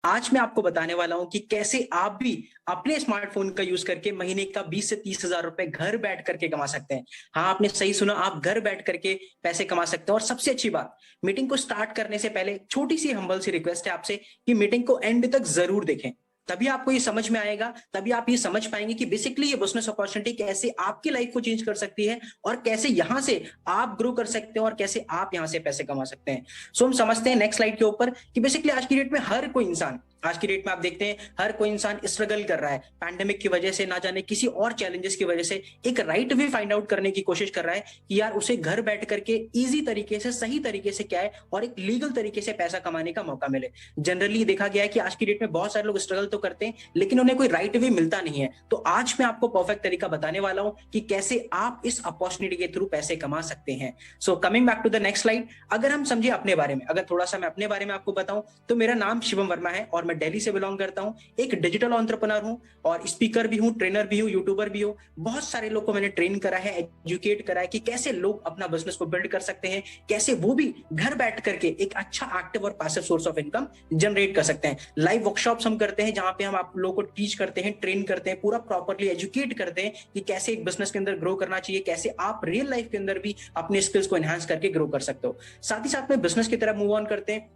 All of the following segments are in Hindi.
आज मैं आपको बताने वाला हूं कि कैसे आप भी अपने स्मार्टफोन का यूज करके महीने का 20 से 30 हजार रुपए घर बैठ करके कमा सकते हैं। हाँ, आपने सही सुना, आप घर बैठ करके पैसे कमा सकते हैं। और सबसे अच्छी बात, मीटिंग को स्टार्ट करने से पहले छोटी सी हम्बल सी रिक्वेस्ट है आपसे कि मीटिंग को एंड तक जरूर देखें। तभी आपको ये समझ में आएगा, तभी आप ये समझ पाएंगे कि बेसिकली ये बिजनेस अपॉर्चुनिटी कैसे आपकी लाइफ को चेंज कर सकती है और कैसे यहां से आप ग्रो कर सकते हैं और कैसे आप यहां से पैसे कमा सकते हैं। सो हम समझते हैं नेक्स्ट स्लाइड के ऊपर कि बेसिकली आज की डेट में हर कोई इंसान, आज की डेट में आप देखते हैं हर कोई इंसान स्ट्रगल कर रहा है। पैंडेमिक की वजह से, ना जाने किसी और चैलेंजेस की वजह से, एक राइट वे फाइंड आउट करने की कोशिश कर रहा है कि यार उसे घर बैठ करके इजी तरीके से, सही तरीके से क्या है और एक लीगल तरीके से पैसा कमाने का मौका मिले। जनरली देखा गया है कि आज की डेट में बहुत सारे लोग स्ट्रगल तो करते हैं लेकिन उन्हें कोई राइट वे मिलता नहीं है। तो आज मैं आपको परफेक्ट तरीका बताने वाला हूं कि कैसे आप इस अपॉर्चुनिटी के थ्रू पैसे कमा सकते हैं। So coming back to the next slide, अगर हम समझे अपने बारे में, अगर थोड़ा सा मैं अपने बारे में आपको बताऊं तो मेरा नाम शिवम वर्मा है और मैं दिल्ली से बिलोंग करता हूं। एक डिजिटल एंटरप्रेन्योर हूं और स्पीकर भी हूं, ट्रेनर भी हूं, यूट्यूबर भी हूं। बहुत सारे लोग को मैंने ट्रेन करा है, एजुकेट करा है कि कैसे लोग अपना बिजनेस को बिल्ड कर सकते हैं, कैसे वो भी घर बैठ करके एक अच्छा एक्टिव और passive source of income generate कर सकते हैं। लाइव वर्कशॉप्स हम करते हैं जहां पे हम आप लोगों को टीच करते हैं, ट्रेन करते हैं, पूरा प्रॉपर्ली एजुकेट करते हैं कि कैसे एक बिजनेस के अंदर ग्रो करना चाहिए, कैसे आप रियल लाइफ के अंदर भी अपने स्किल्स को एनहांस करके ग्रो कर सकते हो। साथ ही साथ में बिजनेस की तरफ मूव ऑन करते हैं।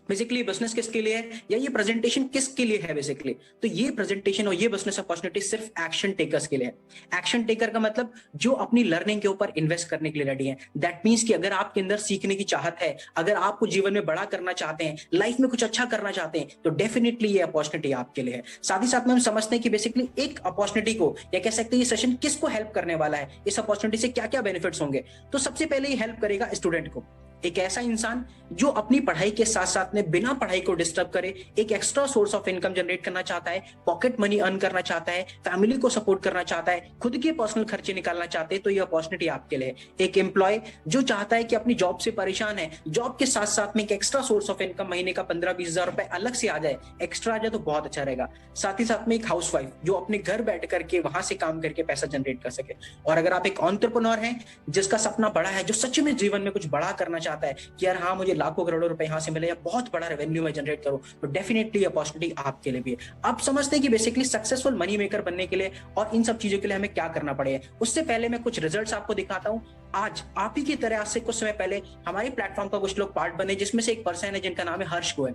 बेसिकली बिजनेस किसके लिए है या ये प्रेजेंटेशन किसके लिए है? बेसिकली तो ये प्रेजेंटेशन और ये बिजनेस अपॉर्चुनिटी सिर्फ एक्शन टेकर्स के लिए है। एक्शन टेकर का मतलब जो अपनी लर्निंग के ऊपर इन्वेस्ट करने के लिए रेडी है। दैट मींस कि अगर आपके अंदर सीखने की चाहत है, अगर आपको जीवन में बड़ा करना चाहते हैं, लाइफ में कुछ अच्छा करना चाहते हैं, तो डेफिनेटली ये अपॉर्चुनिटी आपके लिए है। साथ ही साथ में हम समझते हैं कि बेसिकली एक अपॉर्चुनिटी को, या कह सकते हैं ये सेशन किसको हेल्प करने वाला है, इस अपॉर्चुनिटी से क्या क्या बेनिफिट्स होंगे। तो सबसे पहले ये हेल्प करेगा स्टूडेंट को, एक ऐसा इंसान जो अपनी पढ़ाई के साथ साथ में बिना पढ़ाई को डिस्टर्ब करे एक extra source of income generate करना चाहता है, पॉकेट मनी अर्न करना चाहता है, फैमिली को सपोर्ट करना चाहता है, खुद के पर्सनल खर्चे निकालना चाहते हैं, तो ये अपॉर्चुनिटी आपके लिए है। एक एम्प्लॉय जो चाहता है कि अपनी जॉब से परेशान है, जॉब के साथ साथ में एक एक्स्ट्रा सोर्स ऑफ इनकम महीने का 15-20 हजार रुपए अलग से आ जाए, एक्स्ट्रा आ जाए तो बहुत अच्छा रहेगा। साथ ही साथ में एक हाउस वाइफ जो अपने घर बैठ करके वहां से काम करके पैसा जनरेट कर सके। और अगर आप एक एंटरप्रेन्योर हैं जिसका सपना बड़ा है, जो सच में जीवन में कुछ बड़ा करना चाहता है कि यार हाँ मुझे लाखों करोड़ों रुपए यहां से मिले या बहुत बड़ा रेवेन्यू में जनरेट करूं, तो डेफिनेटली अपॉर्चुनिटी आपके लिए भी है। आप समझते हैं कि बेसिकली सक्सेसफुल मनी मेकर बनने के लिए और इन सब चीजों के लिए हमें क्या करना पड़ेगा। उससे पहले मैं कुछ रिजल्ट्स आपको दिखाता हूं। आज आप ही की तरह, आज से कुछ समय पहले हमारे प्लेटफॉर्म पर कुछ लोग पार्ट बने, जिसमें से एक पर्सन है जिनका नाम है हर्ष गोयल,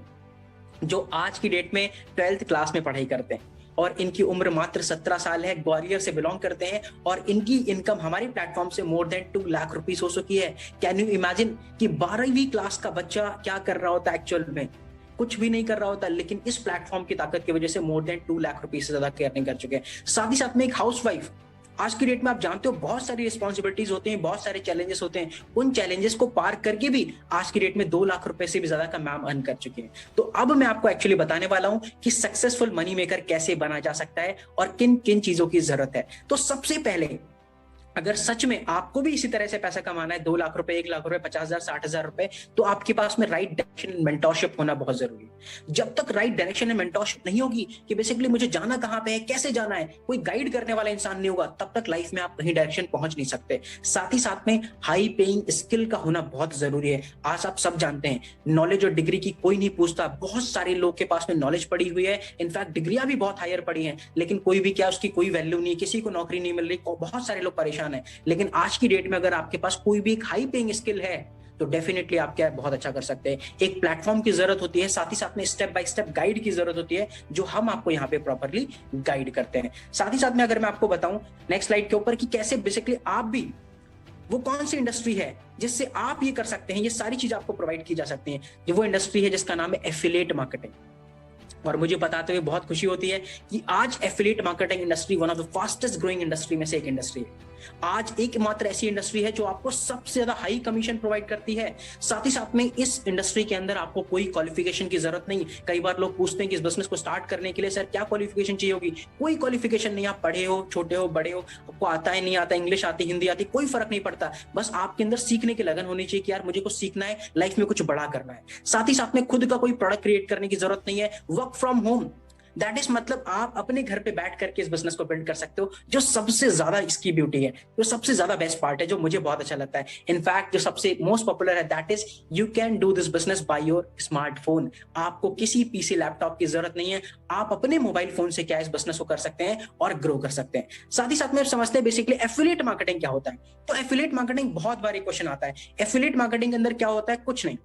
जो आज की डेट में 12th क्लास में पढ़ाई करते हैं और इनकी उम्र मात्र 17 साल है, ग्वालियर से बिलोंग करते हैं और इनकी इनकम हमारे प्लेटफॉर्म से मोर देन 2 लाख रुपीस हो चुकी है। कैन यू इमेजिन कि 12वीं क्लास का बच्चा क्या कर रहा होता है? एक्चुअल में कुछ भी नहीं कर रहा होता, लेकिन इस प्लेटफॉर्म की ताकत की वजह से मोर देन 2 लाख रुपीस से ज्यादा अर्निंग कर चुके हैं। साथ ही साथ में एक हाउस वाइफ, आज की डेट में आप जानते हो बहुत सारी रिस्पॉन्सिबिलिटीज होती हैं, बहुत सारे चैलेंजेस होते हैं, उन चैलेंजेस को पार करके भी आज की डेट में 2 लाख रुपए से भी ज्यादा का मैम अर्न कर चुके हैं। तो अब मैं आपको एक्चुअली बताने वाला हूं कि सक्सेसफुल मनी मेकर कैसे बना जा सकता है और किन किन चीजों की जरूरत है। तो सबसे पहले, अगर सच में आपको भी इसी तरह से पैसा कमाना है, 2 लाख रुपए, 1 लाख रुपए, 50,000, 60,000 रुपए, तो आपके पास में राइट डायरेक्शन एंड मेंटरशिप होना बहुत जरूरी है। जब तक राइट डायरेक्शन एंड मेंटरशिप नहीं होगी कि बेसिकली मुझे जाना कहां पे है, कैसे जाना है, कोई गाइड करने वाला इंसान नहीं होगा, तब तक लाइफ में आप कहीं डायरेक्शन पहुंच नहीं सकते। साथ ही साथ में हाई पेइंग स्किल का होना बहुत जरूरी है। आज आप सब जानते हैं नॉलेज और डिग्री की कोई नहीं पूछता, बहुत सारे लोग के पास में नॉलेज पड़ी हुई है, इनफैक्ट डिग्रियां भी बहुत हायर पड़ी हैं, लेकिन कोई भी क्या, उसकी कोई वैल्यू नहीं है, किसी को नौकरी नहीं मिल रही, बहुत सारे लोग परेशान है। लेकिन आज की डेट में अगर आपके पास कोई भी एक हाई पेइंग स्किल है तो डेफिनेटली आप क्या बहुत अच्छा कर सकते हैं। एक प्लेटफॉर्म की जरूरत होती है, साथ ही साथ में स्टेप बाय स्टेप गाइड की जरूरत होती है, जो हम आपको यहाँ पे प्रॉपर्ली गाइड करते हैं। साथ ही साथ में अगर मैं आपको बताऊं नेक्स्ट स्लाइड के ऊपर कि कैसे बेसिकली आप भी, वो कौन सी इंडस्ट्री है जिससे आप ये कर सकते हैं, ये सारी चीज आपको प्रोवाइड की जा सकती है। जो वो इंडस्ट्री है जिसका नाम है एफिलिएट मार्केटिंग। और मुझे बताते हुए बहुत खुशी होती है कि आज affiliate marketing industry one of the fastest growing industry में से एक इंडस्ट्री है। आज एकमात्र ऐसी इंडस्ट्री है जो आपको सबसे ज्यादा हाई कमीशन प्रोवाइड करती है। साथ ही साथ में इस इंडस्ट्री के अंदर आपको कोई क्वालिफिकेशन की जरूरत नहीं। कई बार लोग पूछते हैं कि इस बिजनेस को स्टार्ट करने के लिए सर क्या क्वालिफिकेशन चाहिए होगी? कोई क्वालिफिकेशन नहीं। आप पढ़े हो, छोटे हो, बड़े हो, आपको आता है नहीं आता, इंग्लिश आती, हिंदी आती, कोई फर्क नहीं पड़ता। बस आपके अंदर सीखने की लगन होनी चाहिए कि यार मुझे कुछ सीखना है, लाइफ में कुछ बड़ा करना है। साथ ही साथ में खुद का कोई प्रोडक्ट क्रिएट करने की जरूरत नहीं है। Work from home, that is मतलब आप अपने घर पे बैठ करके इस बिजनेस को बिल्ड कर सकते हो। जो सबसे ज्यादा इसकी ब्यूटी है, जो सबसे ज्यादा बेस्ट पार्ट है, जो मुझे बहुत अच्छा लगता है, इनफैक्ट जो सबसे मोस्ट पॉपुलर है, that is you can do this business by your smartphone. आपको किसी पीसी लैपटॉप की जरूरत नहीं है, आप अपने मोबाइल फोन से क्या इस बिजनेस को कर सकते हैं और ग्रो कर सकते हैं। साथ ही साथ में समझते हैं बेसिकली एफिलिएट मार्केटिंग क्या होता है। तो एफिलिएट मार्केटिंग बहुत बार क्वेश्चन आता है। एफिलिएट मार्केटिंग के अंदर क्या होता है? कुछ नहीं,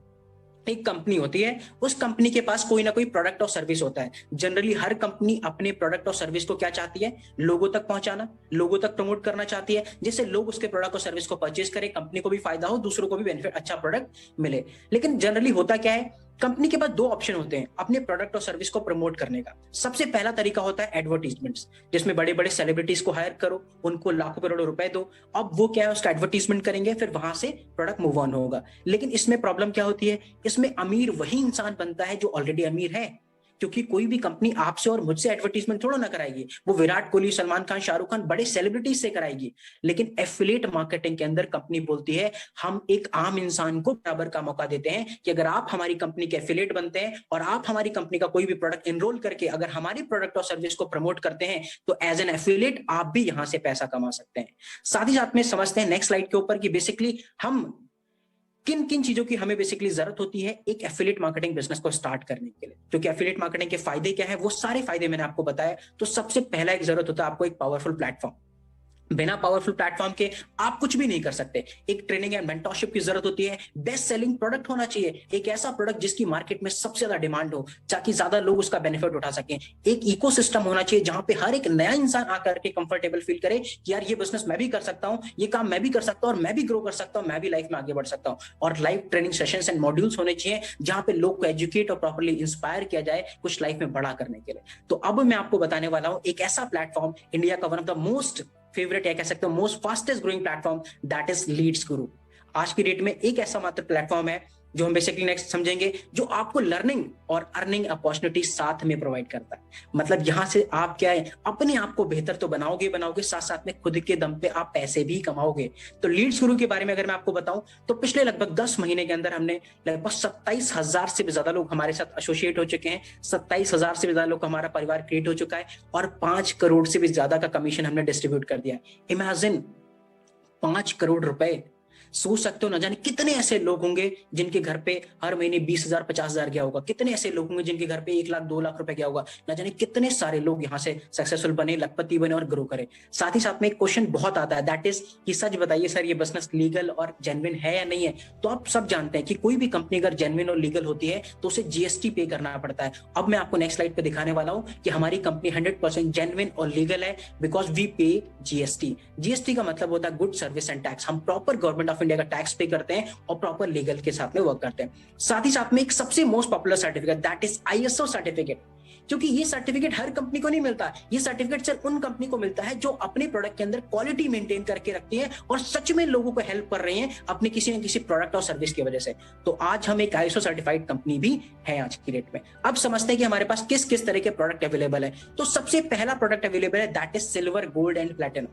एक कंपनी होती है, उस कंपनी के पास कोई ना कोई प्रोडक्ट और सर्विस होता है। जनरली हर कंपनी अपने प्रोडक्ट और सर्विस को क्या चाहती है? लोगों तक पहुंचाना, लोगों तक प्रमोट करना चाहती है, जिससे लोग उसके प्रोडक्ट और सर्विस को परचेज करें, कंपनी को भी फायदा हो, दूसरों को भी बेनिफिट, अच्छा प्रोडक्ट मिले। लेकिन जनरली होता क्या है, कंपनी के पास दो ऑप्शन होते हैं अपने प्रोडक्ट और सर्विस को प्रमोट करने का। सबसे पहला तरीका होता है एडवर्टीजमेंट्स, जिसमें बड़े बड़े सेलिब्रिटीज को हायर करो, उनको लाखों करोड़ों रुपए दो, अब वो क्या है उसका एडवर्टीजमेंट करेंगे, फिर वहां से प्रोडक्ट मूव ऑन होगा। लेकिन इसमें प्रॉब्लम क्या होती है? इसमें अमीर वही इंसान बनता है जो ऑलरेडी अमीर है, क्योंकि कोई भी कंपनी आपसे और मुझसे एडवर्टीजमेंट थोड़ा ना कराएगी, वो विराट कोहली, सलमान खान, शाहरुख खान, बड़े सेलिब्रिटीज से कराएगी। लेकिन एफिलिएट मार्केटिंग के अंदर कंपनी बोलती है हम एक आम इंसान को बराबर का मौका देते हैं कि अगर आप हमारी कंपनी के एफिलिएट बनते हैं और आप हमारी कंपनी का कोई भी प्रोडक्ट एनरोल करके अगर हमारी प्रोडक्ट और सर्विस को प्रमोट करते हैं, तो एज एन एफिलिएट आप भी यहां से पैसा कमा सकते हैं। साथ ही साथ में समझते हैं नेक्स्ट स्लाइड के ऊपर कि बेसिकली हम किन किन चीजों की हमें बेसिकली जरूरत होती है एक एफिलिएट मार्केटिंग बिजनेस को स्टार्ट करने के लिए। क्योंकि एफिलिएट मार्केटिंग के फायदे क्या है, वो सारे फायदे मैंने आपको बताया। तो सबसे पहला एक जरूरत होता है आपको एक पावरफुल प्लेटफॉर्म। बिना पावरफुल प्लेटफॉर्म के आप कुछ भी नहीं कर सकते। एक ट्रेनिंग एंड मेंटरशिप की जरूरत होती है। बेस्ट सेलिंग प्रोडक्ट होना चाहिए, एक ऐसा प्रोडक्ट जिसकी मार्केट में सबसे ज्यादा डिमांड हो, ताकि ज्यादा लोग उसका बेनिफिट उठा सकें। एक इकोसिस्टम होना चाहिए जहां पे हर एक नया इंसान आकर के कंफर्टेबल फील करे कि यार ये बिजनेस मैं भी कर सकता हूं, ये काम मैं भी कर सकता हूं और मैं भी ग्रो कर सकता हूं, मैं भी लाइफ में आगे बढ़ सकता हूं। और live training sessions and modules होने चाहिए जहां पे लोग को एजुकेट और प्रॉपर्ली इंस्पायर किया जाए कुछ लाइफ में बड़ा करने के लिए। तो अब मैं आपको बताने वाला हूं एक ऐसा प्लेटफॉर्म, इंडिया का one of the most favourite या कह सकते हो most fastest growing platform, that is Leeds गुरु। आज की डेट में एक ऐसा मात्र प्लेटफॉर्म है जो हम बेसिकली नेक्स्ट समझेंगे, जो आपको लर्निंग और अर्निंग अपॉर्चुनिटी साथ में प्रोवाइड करता है। मतलब यहां से आप क्या है, अपने आप को बेहतर तो बनाओगे, साथ साथ में खुद के दम पे आप पैसे भी कमाओगे। तो लीड्स गुरु के बारे में अगर मैं आपको बताऊं, तो पिछले लगभग 10 महीने के अंदर हमने लगभग 27,000 से भी ज्यादा लोग हमारे साथ एसोसिएट हो चुके हैं। 27,000 से भी ज्यादा लोग, हमारा परिवार क्रिएट हो चुका है और 5 करोड़ से भी ज्यादा का कमीशन हमने डिस्ट्रीब्यूट कर दिया है। इमेजिन 5 करोड़ रुपए। सोच सकते हो, न जाने कितने ऐसे लोग होंगे जिनके घर पे हर महीने 20,000 50,000 गया होगा, कितने ऐसे लोग होंगे जिनके घर पे 1 लाख 2 लाख रुपए गया होगा। न जाने कितने सारे लोग यहाँ से सक्सेसफुल बने, लखपति बने और ग्रो करे। साथ ही साथ में एक क्वेश्चन बहुत आता है, दैट इज कि सच बताइए सर ये बिजनेस लीगल और जेन्युइन है या नहीं है। तो आप सब जानते हैं कि कोई भी कंपनी अगर जेन्युइन और लीगल होती है तो उसे जीएसटी पे करना पड़ता है। अब मैं आपको नेक्स्ट स्लाइड पे दिखाने वाला हूं कि हमारी कंपनी 100% जेन्युइन और लीगल है, बिकॉज वी पे जीएसटी। जीएसटी का मतलब होता है गुड सर्विस एंड टैक्स। हम प्रॉपर गवर्नमेंट ऑफ इंडिया का टैक्स पे करते हैं और प्रॉपर लीगल के साथ में वर्क करते हैं। साथ ही साथ में एक सबसे most popular certificate, that is ISO certificate. क्योंकि ये सर्टिफिकेट हर कंपनी को नहीं मिलता, ये सर्टिफिकेट सिर्फ उन कंपनी को मिलता है जो अपने प्रोडक्ट के अंदर क्वालिटी मेंटेन करके रखती है और सच में लोगों को हेल्प कर रहे हैं अपने किसी न किसी प्रोडक्ट और सर्विस की वजह से। तो आज हम एक आईएसओ सर्टिफाइड कंपनी भी है आज की डेट में। अब समझते हैं कि हमारे पास किस किस तरह के प्रोडक्ट अवेलेबल है। तो सबसे पहला प्रोडक्ट अवेलेबल है, that is silver, gold and platinum.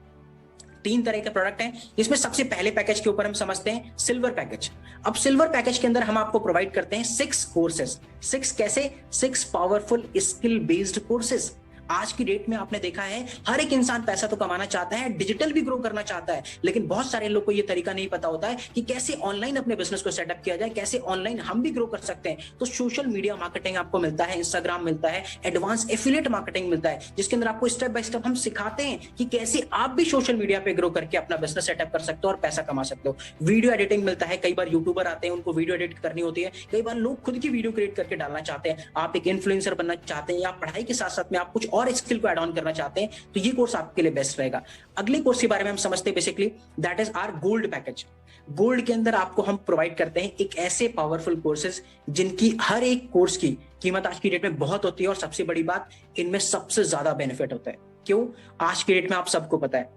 3 तरह के प्रोडक्ट हैं, जिसमें सबसे पहले पैकेज के ऊपर हम समझते हैं सिल्वर पैकेज। अब सिल्वर पैकेज के अंदर हम आपको प्रोवाइड करते हैं 6 कोर्सेज। 6 कैसे? 6 पावरफुल स्किल बेस्ड कोर्सेज। आज की डेट में आपने देखा है हर एक इंसान पैसा तो कमाना चाहता है, डिजिटल भी ग्रो करना चाहता है, लेकिन बहुत सारे लोग को ये तरीका नहीं पता होता है कि कैसे ऑनलाइन अपने बिजनेस को सेटअप किया जाए, कैसे ऑनलाइन हम भी ग्रो कर सकते हैं। तो सोशल मीडिया मार्केटिंग आपको मिलता है, इंस्टाग्राम मिलता है, एडवांस एफिलिएट मार्केटिंग मिलता है, जिसके अंदर आपको स्टेप बाय स्टेप हम सिखाते हैं कि कैसे आप भी सोशल मीडिया पे ग्रो करके अपना बिजनेस सेटअप कर सकते हो और पैसा कमा सकते हो। वीडियो एडिटिंग मिलता है, कई बार यूट्यूबर आते हैं उनको वीडियो एडिट करनी होती है, कई बार लोग खुद की वीडियो क्रिएट करके डालना चाहते हैं, आप एक इन्फ्लुएंसर बनना चाहते हैं या पढ़ाई के साथ साथ में आप कुछ और स्किल को एड ऑन करना चाहते हैं, तो ये कोर्स आपके लिए बेस्ट रहेगा। अगले कोर्स के बारे में हम समझते हैं basically, that is our gold package. Gold के अंदर आपको हम प्रोवाइड करते हैं एक ऐसे पावरफुल कोर्सेज जिनकी हर एक कोर्स की कीमत आज की डेट में बहुत होती है और सबसे बड़ी बात, इनमें सबसे ज्यादा बेनिफिट होता है। क्यों? आज की डेट में आप सबको पता है,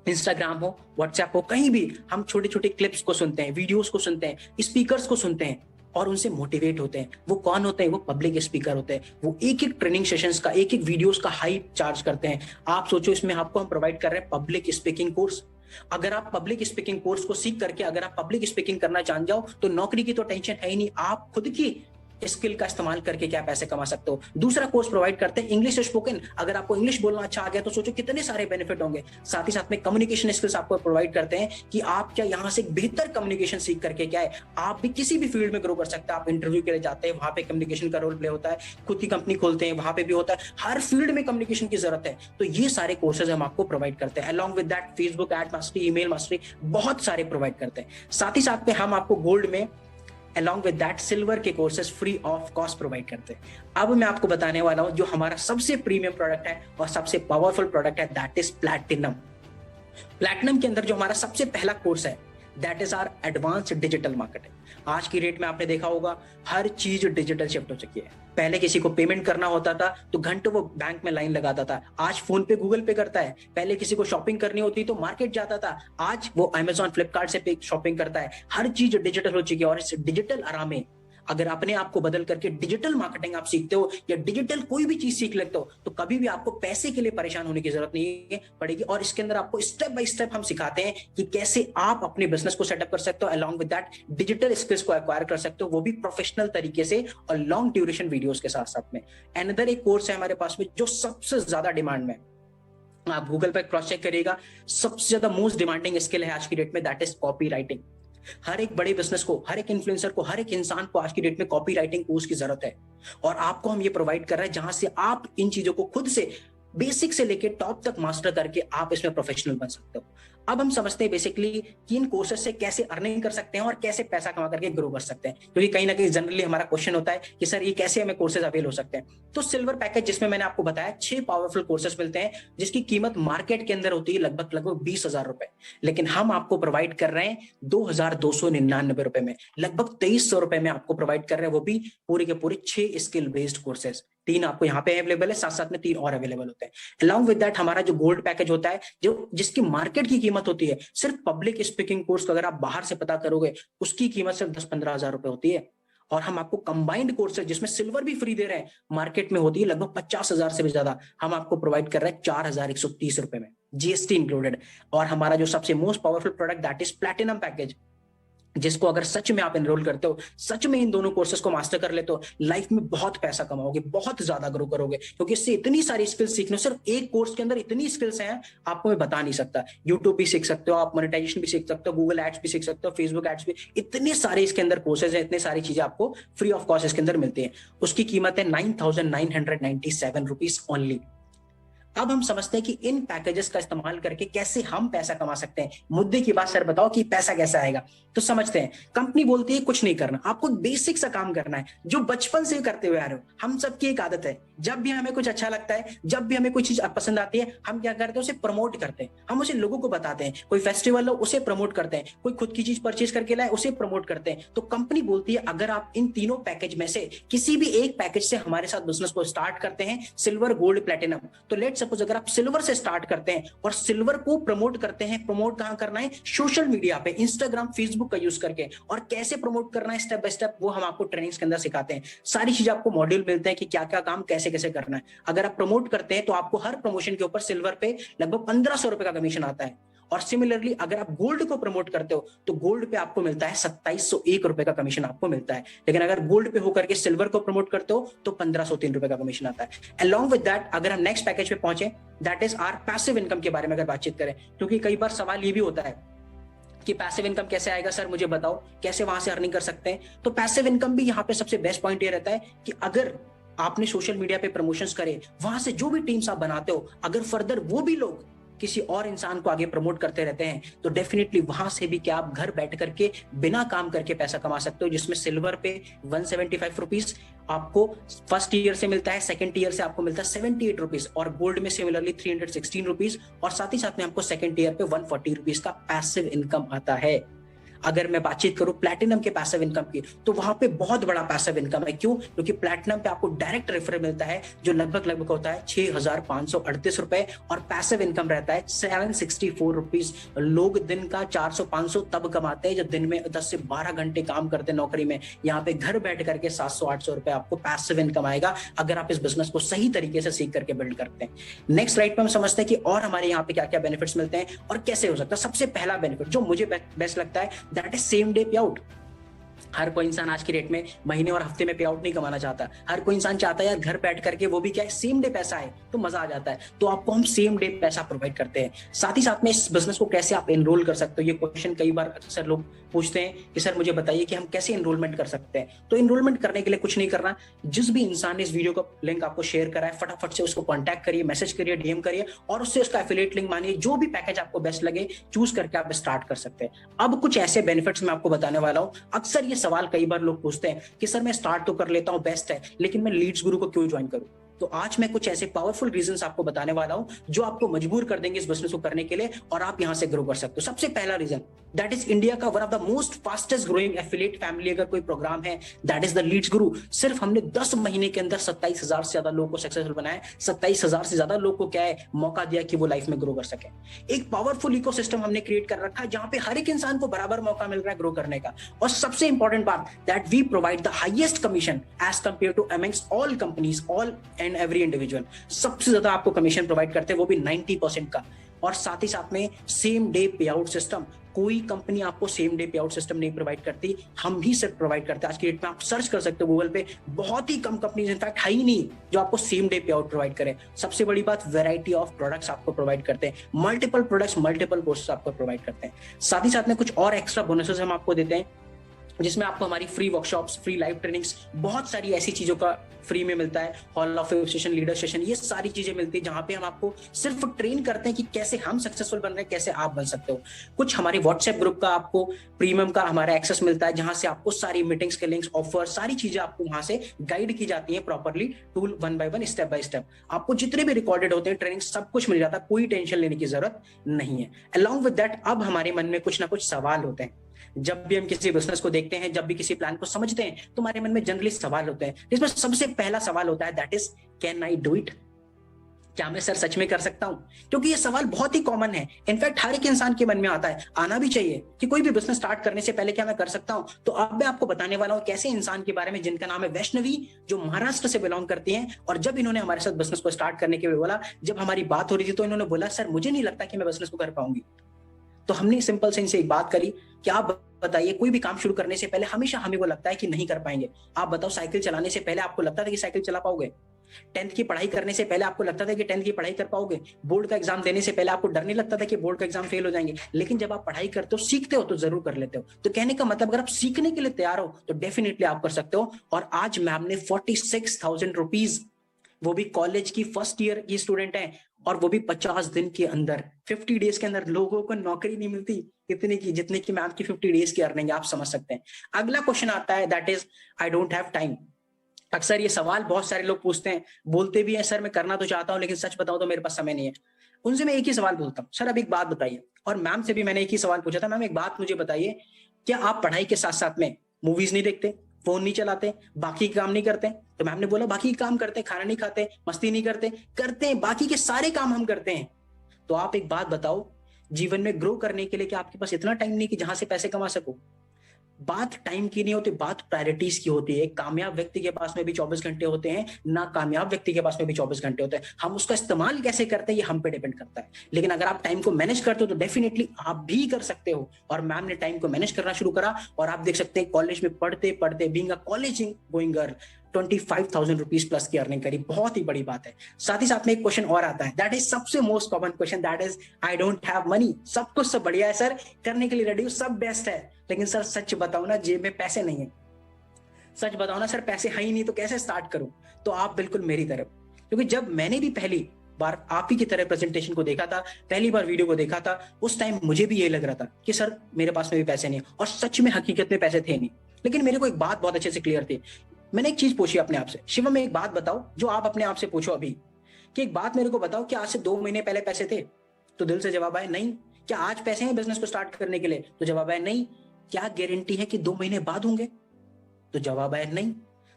इंस्टाग्राम हो, व्हाट्सएप हो, कहीं भी हम छोटे छोटे क्लिप्स को सुनते हैं, वीडियोस को सुनते हैं, स्पीकर्स को सुनते हैं और उनसे मोटिवेट होते हैं। वो कौन होते हैं? वो पब्लिक स्पीकर होते हैं। वो एक एक ट्रेनिंग सेशंस का, एक एक वीडियोस का हाइप चार्ज करते हैं। आप सोचो, इसमें आपको हम प्रोवाइड कर रहे हैं पब्लिक स्पीकिंग कोर्स। अगर आप पब्लिक स्पीकिंग कोर्स को सीख करके अगर आप पब्लिक स्पीकिंग करना जान जाओ तो नौकरी की तो टेंशन है ही नहीं, आप खुद की स्किल का इस्तेमाल करके क्या पैसे कमा सकते हो। दूसरा कोर्स प्रोवाइड करते हैं इंग्लिश स्पोकन, अगर आपको इंग्लिश बोलना अच्छा आ गया तो सोचो कितने सारे बेनिफिट होंगे। साथ ही साथ में कम्युनिकेशन स्किल्स आपको प्रोवाइड करते हैं कि आप क्या यहाँ से बेहतर कम्युनिकेशन सीख करके क्या है आप भी किसी भी फील्ड में ग्रो कर सकते हैं। आप इंटरव्यू के लिए जाते हैं, वहां पे कम्युनिकेशन का रोल प्ले होता है, खुद की कंपनी खोलते हैं, वहां पे भी होता है, हर फील्ड में कम्युनिकेशन की जरूरत है। तो ये सारे कोर्सेज हम आपको प्रोवाइड करते हैं। Along with that Facebook ad mastery, email mastery, बहुत सारे प्रोवाइड करते हैं। साथ ही साथ में हम आपको गोल्ड में along with that सिल्वर के courses free of cost provide करते हैं। अब मैं आपको बताने वाला हूं जो हमारा सबसे प्रीमियम प्रोडक्ट है और सबसे पावरफुल प्रोडक्ट है, दैट इज प्लैटिनम। प्लैटिनम के अंदर जो हमारा सबसे पहला कोर्स है that is our advanced digital marketing. आज की रेट में आपने देखा होगा हर चीज डिजिटल शिफ्ट हो चुकी है। पहले किसी को पेमेंट करना होता था तो घंटों वो बैंक में लाइन लगाता था, आज फोन पे गूगल पे करता है। पहले किसी को शॉपिंग करनी होती तो मार्केट जाता था, आज वो अमेजॉन फ्लिपकार्ट से शॉपिंग करता है। हर चीज डिजिटल हो चुकी है और इस डिजिटल आरा में अगर अपने आप को बदल करके डिजिटल मार्केटिंग आप सीखते हो या डिजिटल कोई भी चीज सीख लेते हो तो कभी भी आपको पैसे के लिए परेशान होने की जरूरत नहीं पड़ेगी। और इसके अंदर आपको स्टेप बाय स्टेप हम सिखाते हैं कि कैसे आप अपने बिजनेस को सेटअप कर सकते हो, along with that digital skills को एक्वायर कर सकते हो, वो भी प्रोफेशनल तरीके से और लॉन्ग ड्यूरेशन वीडियोस के साथ साथ में। अनदर एक कोर्स है हमारे पास में जो सबसे ज्यादा डिमांड में, आप गूगल पर क्रॉस चेक करिएगा, सबसे ज्यादा मोस्ट डिमांडिंग स्किल है आज की डेट में, दैट इज कॉपी राइटिंग। हर एक बड़े बिजनेस को, हर एक इन्फ्लुएंसर को, हर एक इंसान को आज की डेट में कॉपी राइटिंग कोर्स की जरूरत है। और आपको हम ये प्रोवाइड कर रहे हैं जहां से आप इन चीजों को खुद से बेसिक से लेके टॉप तक मास्टर करके आप इसमें प्रोफेशनल बन सकते हो। अब हम समझते हैं बेसिकली कि इन कोर्सेज से कैसे अर्निंग कर सकते हैं और कैसे पैसा कमा करके ग्रो कर सकते हैं, क्योंकि कहीं ना कहीं जनरली हमारा क्वेश्चन होता है कि सर ये कैसे हमें कोर्सेज अवेल हो सकते हैं। तो सिल्वर पैकेज जिसमें मैंने आपको बताया 6 पावरफुल कोर्सेज मिलते हैं जिसकी कीमत मार्केट के अंदर होती है लगभग 20,000 रुपए, लेकिन हम आपको प्रोवाइड कर रहे हैं 2,299 रुपए में, लगभग 2,300 रुपए में आपको प्रोवाइड कर रहे हैं, वो भी पूरे के पूरे 6 स्किल बेस्ड कोर्सेज। 3 आपको यहाँ पे अवेलेबल है, साथ साथ में 3 और अवेलेबल होते हैं। अलॉन्ग विद दैट हमारा जो गोल्ड पैकेज होता है जो जिसकी मार्केट की कीमत होती है, सिर्फ पब्लिक स्पीकिंग कोर्स को अगर आप बाहर से पता करोगे उसकी कीमत सिर्फ 10-15 हजार रुपए होती है। और हम आपको कंबाइंड कोर्सेज जिसमें सिल्वर भी फ्री दे रहे हैं, मार्केट में होती है लगभग 50,000 से भी ज्यादा, हम आपको प्रोवाइड कर रहे हैं 4,130 रुपए में, जीएसटी इंक्लूडेड। और हमारा जो सबसे most powerful product that is platinum package, जिसको अगर सच में आप एनरोल करते हो, सच में इन दोनों कोर्सेज को मास्टर कर लेते हो, लाइफ में बहुत पैसा कमाओगे, बहुत ज्यादा ग्रो करोगे, क्योंकि इससे इतनी सारी स्किल्स सीखने, सिर्फ एक कोर्स के अंदर इतनी स्किल्स हैं आपको मैं बता नहीं सकता। यूट्यूब भी सीख सकते हो आप, मोनेटाइजेशन भी सीख सकते हो, गूगल एड्स भी सीख सकते हो, फेसबुक एड्स भी, इतने सारे इसके अंदर कोर्सेज हैं, इतनी सारी चीजें आपको फ्री ऑफ कॉस्ट इसके अंदर मिलती है। उसकी कीमत है 9,997 रुपीज ओनली। अब हम समझते हैं कि इन पैकेजेस का इस्तेमाल करके कैसे हम पैसा कमा सकते हैं। मुद्दे की बात सर बताओ कि पैसा कैसे आएगा, तो समझते हैं। कंपनी बोलती है कुछ नहीं करना, आपको बेसिक सा काम करना है जो बचपन से करते हुए आ रहे हो। हम सबकी एक आदत है, जब भी हमें कुछ अच्छा लगता है, जब भी हमें कोई चीज पसंद आती है, हम क्या करते हैं उसे प्रमोट करते हैं, हम उसे लोगों को बताते हैं। कोई फेस्टिवल हो उसे प्रमोट करते हैं, कोई खुद की चीज परचेज करके लाए उसे प्रमोट करते हैं। तो कंपनी बोलती है अगर आप इन तीनों पैकेज में से किसी भी एक पैकेज से हमारे साथ बिजनेस को स्टार्ट करते हैं, सिल्वर गोल्ड प्लैटिनम, तो लेट सपोज अगर आप सिल्वर से स्टार्ट करते हैं और सिल्वर को प्रमोट करते हैं, प्रमोट कहां करना है, सोशल मीडिया पे, इंस्टाग्राम फेसबुक का यूज करके, और कैसे प्रमोट करना है स्टेप बाय स्टेप वो हम आपको ट्रेनिंग्स के अंदर सिखाते हैं। सारी चीजें आपको मॉड्यूल मिलते हैं कि क्या क्या काम कैसे कैसे करना है। अगर आप प्रमोट करते हैं तो आपको हर प्रमोशन के ऊपर सिल्वर पे लगभग 1,500 रुपए का कमीशन आता है। और सिमिलरली अगर आप गोल्ड को प्रमोट करते हो तो गोल्ड पे आपको मिलता है 2,701 रुपए का कमीशन आपको मिलता है। लेकिन अगर गोल्ड पे होकर के सिल्वर को प्रमोट करते हो तो 1,503 रुपए का कमीशन आता है। अलॉन्ग विद दैट अगर हम नेक्स्ट पैकेज पे पहुंचे, that is our passive income के बारे में अगर बातचीत करें, क्योंकि कई बार सवाल ये भी होता है कि पैसिव इनकम कैसे आएगा सर, मुझे बताओ कैसे वहां से अर्निंग कर सकते हैं। तो पैसिव इनकम भी यहाँ पे सबसे बेस्ट पॉइंट ये रहता है कि अगर आपने सोशल मीडिया पे प्रमोशंस करे, वहां से जो भी टीम्स आप बनाते हो, अगर फर्दर वो भी लोग किसी और इंसान को आगे प्रमोट करते रहते हैं तो डेफिनेटली वहां से भी क्या आप घर बैठ करके बिना काम करके पैसा कमा सकते हो। जिसमें सिल्वर पे 175 रुपीज आपको फर्स्ट ईयर से मिलता है, सेकंड ईयर से आपको मिलता है 78 रुपीज, और गोल्ड में सिमिलरली 316 रुपीज, और साथ ही साथ में आपको सेकंड ईयर पे 140 रुपीज का पैसिव इनकम आता है। अगर मैं बातचीत करूं प्लैटिनम के पैसिव इनकम की, तो वहां पे बहुत बड़ा पैसिव इनकम है। क्यों? क्योंकि प्लैटिनम पे आपको डायरेक्ट रेफरल मिलता है जो लगभग होता है 6,538 रुपए, और पैसिव इनकम रहता है 764 रुपीज। लोग दिन का 400-500 तब कमाते हैं जब दिन में 10 से 12 घंटे काम करते हैं नौकरी में। यहाँ पे घर बैठ करके 700-800 रुपए आपको पैसिव इनकम आएगा अगर आप इस बिजनेस को सही तरीके से सीख करके बिल्ड करते हैं। नेक्स्ट स्लाइड पे हम समझते हैं कि और हमारे यहाँ पे क्या क्या बेनिफिट्स मिलते हैं और कैसे हो सकता है। सबसे पहला बेनिफिट जो मुझे बेस्ट लगता है दैट इज सेम डे पे आउट। हर कोई इंसान आज की डेट में महीने और हफ्ते में पे आउट नहीं कमाना चाहता। हर कोई इंसान चाहता है यार घर बैठ करके, वो भी क्या है, सेम डे पैसा है तो मजा आ जाता है। तो आपको हम सेम डे पैसा प्रोवाइड करते हैं। साथ ही साथ में इस बिजनेस को कैसे आप एनरोल कर सकते हो, ये क्वेश्चन कई बार अक्सर लोग पूछते हैं कि सर मुझे बताइए कि हम कैसे एनरोलमेंट कर सकते हैं। तो एनरोलमेंट करने के लिए कुछ नहीं करना, जिस भी इंसान ने इस वीडियो का लिंक आपको शेयर करा है, फटाफट से उसको कॉन्टैक्ट करिए, मैसेज करिए, डीएम करिए और उससे उसका एफिलिएट लिंक मानिए, जो भी पैकेज आपको बेस्ट लगे चूज करके आप स्टार्ट कर सकते हैं। अब कुछ ऐसे बेनिफिट्स मैं आपको बताने वाला हूं। अक्सर ये सवाल कई बार लोग पूछते हैं कि सर मैं स्टार्ट तो कर लेता हूं, बेस्ट है, लेकिन मैं लीड्स गुरु को क्यों ज्वाइन करूं। तो आज मैं कुछ ऐसे पावरफुल रीजंस आपको बताने वाला हूं जो आपको मजबूर कर देंगे इस बिजनेस को करने के लिए और आप यहां से ग्रो कर सकते हो। सबसे पहला रीजन, दैट इज इंडिया का one of the most fastest growing affiliate family अगर कोई प्रोग्राम है, दैट इज द लीड्स गुरु। सिर्फ हमने 10 महीने के अंदर 27,000 से ज्यादा लोगों को सक्सेसफुल बनाया। 27,000 से ज्यादा लोगों को क्या है, मौका दिया कि वो लाइफ में ग्रो कर सके। एक पावरफुल इकोसिस्टम हमने क्रिएट कर रखा है जहां पे हर एक इंसान को बराबर मौका मिल रहा है ग्रो करने का। और सबसे इंपॉर्टेंट बात, that we provide the highest commission as compare to amongst all companies, all and every individual. सबसे ज्यादा आपको कमीशन प्रोवाइड करते हैं, वो भी 90% का। और साथ ही साथ में सेम डे पे आउट सिस्टम, कोई कंपनी आपको सेम डे पे आउट सिस्टम नहीं प्रोवाइड करती, हम ही सिर्फ प्रोवाइड करते हैं। आज की डेट में आप सर्च कर सकते हो गूगल पे, बहुत ही कम कंपनीज, इनफैक्ट है ही नहीं जो आपको सेम डे पे आउट प्रोवाइड करें। सबसे बड़ी बात, वैरायटी ऑफ प्रोडक्ट्स आपको प्रोवाइड करते हैं, मल्टीपल प्रोडक्ट्स, मल्टीपल कोर्सेज आपको प्रोवाइड करते हैं। साथ ही साथ में कुछ और एक्स्ट्रा बोनसेस हम आपको देते हैं, जिसमें आपको हमारी free workshops, free live trainings, बहुत सारी ऐसी चीजों का फ्री में मिलता है। Hall of session, leader session, ये सारी चीजें मिलती है जहां पे हम आपको सिर्फ ट्रेन करते हैं कि कैसे हम सक्सेसफुल बन रहे हैं, कैसे आप बन सकते हो। कुछ हमारे व्हाट्सएप ग्रुप का आपको प्रीमियम का हमारा एक्सेस मिलता है, जहां से आपको सारी मीटिंग्स के लिंक्स, ऑफर, सारी चीजें आपको वहां से गाइड की जाती है properly, tool 1 by 1, step by step. आपको जितने भी रिकॉर्डेड होते हैं ट्रेनिंग, सब कुछ मिल जाता है, कोई टेंशन लेने की जरूरत नहीं है। अलॉन्ग विद दैट, अब हमारे मन में कुछ ना कुछ सवाल होते हैं। जब भी हम किसी बिजनेस को देखते हैं, जब भी किसी प्लान को समझते हैं, तो हमारे मन में जनरली सवाल होते हैं, जिसमें सबसे पहला सवाल होता है, that is can I do it. क्या मैं सर सच में कर सकता हूं? क्योंकि ये सवाल बहुत ही कॉमन है, इनफैक्ट हर एक इंसान के मन में आता है, आना भी चाहिए कि कोई भी बिजनेस स्टार्ट करने से पहले क्या मैं कर सकता हूं। तो अब मैं आपको बताने वाला हूं कैसे इंसान के बारे में जिनका नाम है वैष्णवी, जो महाराष्ट्र से बिलोंग करती हैं। और जब इन्होंने हमारे साथ बिजनेस को स्टार्ट करने के लिए बोला, जब हमारी बात हो रही थी, तो इन्होंने बोला सर मुझे नहीं लगता कि मैं बिजनेस को कर पाऊंगी। तो हमने सिंपल से इनसे एक बात करी कि आप बताइए, कोई भी काम शुरू करने से पहले हमेशा हमें वो लगता है कि नहीं कर पाएंगे। आप बताओ, साइकिल चलाने से पहले आपको लगता था कि साइकिल चला पाओगे? 10th की पढ़ाई करने से पहले आपको लगता था कि 10th की पढ़ाई कर पाओगे? बोर्ड का एग्जाम देने से पहले आपको डर नहीं लगता था कि बोर्ड का एग्जाम फेल हो जाएंगे? लेकिन जब आप पढ़ाई करते हो, सीखते हो, तो जरूर कर लेते हो। तो कहने का मतलब, अगर आप सीखने के लिए तैयार हो तो डेफिनेटली आप कर सकते हो। और आज मैम ने 46,000 रुपीज, वो भी कॉलेज की फर्स्ट ईयर की स्टूडेंट है, और वो भी 50 दिन के अंदर, 50 डेज के अंदर। लोगों को नौकरी नहीं मिलती इतने की जितने की मैम की 50 डेज की अर्निंग, आप समझ सकते हैं। अगला क्वेश्चन आता है, that is I don't have time. अक्सर ये सवाल बहुत सारे लोग पूछते हैं, बोलते भी हैं सर मैं करना तो चाहता हूं, लेकिन सच बताऊं तो मेरे पास समय नहीं है। उनसे मैं एक ही सवाल बोलता हूँ, सर अब एक बात बताइए। और मैम से भी मैंने एक ही सवाल पूछा था, मैम एक बात मुझे बताइए, क्या आप पढ़ाई के साथ साथ में मूवीज नहीं देखते, फोन नहीं चलाते, बाकी काम नहीं करते? तो मैम ने बोला बाकी काम करते, खाना नहीं खाते, मस्ती नहीं करते, करते हैं, बाकी के सारे काम हम करते हैं। तो आप एक बात बताओ, जीवन में ग्रो करने के लिए क्या आपके पास इतना टाइम नहीं कि जहां से पैसे कमा सको? बात टाइम की नहीं होती, बात प्रायोरिटीज की होती है। कामयाब व्यक्ति के पास में भी 24 घंटे होते हैं, ना कामयाब व्यक्ति के पास में भी 24 घंटे होते हैं। हम उसका इस्तेमाल कैसे करते हैं ये हम पे डिपेंड करता है। लेकिन अगर आप टाइम को मैनेज करते हो तो डेफिनेटली आप भी कर सकते हो। और मैम ने टाइम को मैनेज करना शुरू करा, और आप देख सकते हैं कॉलेज में पढ़ते पढ़ते, being a college going girl, 25,000 rupees plus की अर्निंग करी, बहुत ही बड़ी बात है। साथ ही साथ में एक क्वेश्चन और आता है, दैट इज सबसे most common question, that is I don't have money. सब कुछ सब बढ़िया है सर, करने के लिए रेडी हूं, सब बेस्ट है, लेकिन सर सच बताओ ना, जेब में पैसे नहीं है। सच बताओ ना सर, पैसे है ही नहीं, तो कैसे स्टार्ट करूं? तो आप बिल्कुल मेरी तरफ, क्योंकि जब मैंने भी पहली बार आप ही की तरह प्रेजेंटेशन को देखा था, पहली बार वीडियो को देखा था, उस टाइम मुझे भी ये लग रहा था कि सर मेरे पास में भी पैसे नहीं, और सच में हकीकत में पैसे थे नहीं। लेकिन मेरे को एक बात बहुत अच्छे से क्लियर थी। मैंने एक चीज पूछी अपने आप से, शिवम एक बात बताओ जो आप अपने आप से पूछो अभी, कि एक बात मेरे को बताओ कि आज से 2 महीने पहले पैसे थे? तो दिल से जवाब आया नहीं। क्या आज पैसे हैं बिजनेस को स्टार्ट करने के लिए? तो जवाब आया नहीं। क्या गारंटी है कि 2 महीने बाद होंगे? तो जवाब आया नहीं।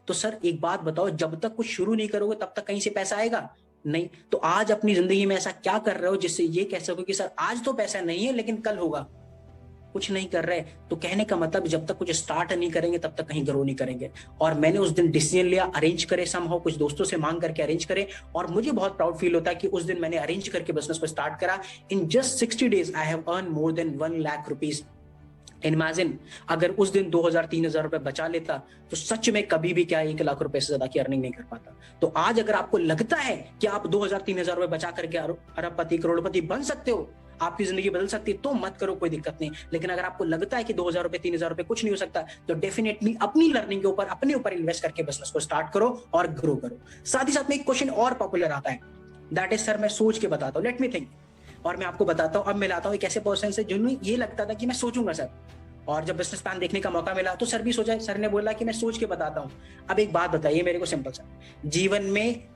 तो सर एक बात बताओ, जब तक कुछ शुरू नहीं करोगे तब तक कहीं से पैसा आएगा नहीं। तो आज अपनी जिंदगी में ऐसा क्या कर रहे हो जिससे ये कह सको कि सर आज तो पैसा नहीं है लेकिन कल होगा? कुछ नहीं कर रहे। तो कहने का मतलब, जब तक कुछ स्टार्ट नहीं करेंगे तब तक कहीं ग्रो नहीं करेंगे। और मैंने उस दिन डिसीजन लिया, अरेंज करे समहाउ, कुछ दोस्तों से मांग करके अरेंज करे, और मुझे बहुत प्राउड फील होता है कि उस दिन मैंने अरेंज करके बिजनेस को स्टार्ट करा। In just 60 days I have earn more than 1 lakh rupees. Imagine अगर उस दिन 2,000-3,000 रुपए बचा लेता तो सच में कभी भी क्या 1 लाख रुपए से ज्यादा की अर्निंग नहीं कर पाता। तो आज अगर आपको लगता है कि आप 2,000-3,000 रुपए बचा करके अरबपति करोड़पति बन सकते हो, आपकी जिंदगी बदल सकती है, तो मत करो, कोई दिक्कत नहीं। लेकिन अगर आपको लगता है कि 2,000 रुपए 3,000 रुपए कुछ नहीं हो सकता, तो डेफिनेटली अपनी लर्निंग के ऊपर, अपने ऊपर इन्वेस्ट करके बिजनेस को स्टार्ट करो और ग्रो करो। साथ ही साथ में एक क्वेश्चन और पॉपुलर आता है, दैट इज सर मैं सोच के बताता हूँ, लेट मी थिंक। और मैं आपको बताता हूँ, अब मैं लाता हूँ एक ऐसे पर्सन से जिन्हें ये लगता था कि मैं सोचूंगा सर, और जब बिजनेस प्लान देखने का मौका मिला तो सर भी सोचा, सर ने बोला कि मैं सोच के बताता हूँ। अब एक बात बताइए मेरे को सिंपल सा, जीवन में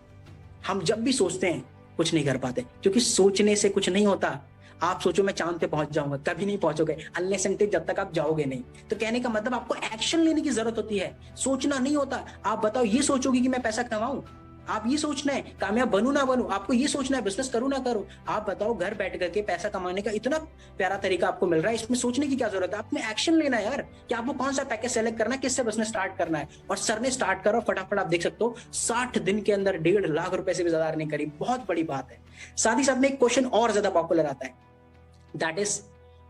हम जब भी सोचते हैं कुछ नहीं कर पाते, क्योंकि सोचने से कुछ नहीं होता। आप सोचो मैं चांद पे पहुंच जाऊंगा, कभी नहीं पहुंचोगे अनलेस एंटिल जब तक आप जाओगे नहीं। तो कहने का मतलब आपको एक्शन लेने की जरूरत होती है, सोचना नहीं होता। आप बताओ, ये सोचोगे कि मैं पैसा कमाऊं, आप ये सोचना है कामयाब बनूं ना बनूं, आपको ये सोचना है बिजनेस करूं ना करूं। आप बताओ, घर बैठ करके पैसा कमाने का इतना प्यारा तरीका आपको मिल रहा है, इसमें सोचने की क्या जरूरत है? आपने एक्शन लेना है यार, कि आपको कौन सा पैकेज सेलेक्ट करना है, किससे बिजनेस स्टार्ट करना है। और सर ने स्टार्ट करो फटाफट, आप देख सकते हो 60 दिन के अंदर 1.5 लाख रुपए से भी ज्यादा अर्निंग करी, बहुत बड़ी बात है। साथ ही साथ में एक क्वेश्चन और ज्यादा पॉपुलर आता है, that is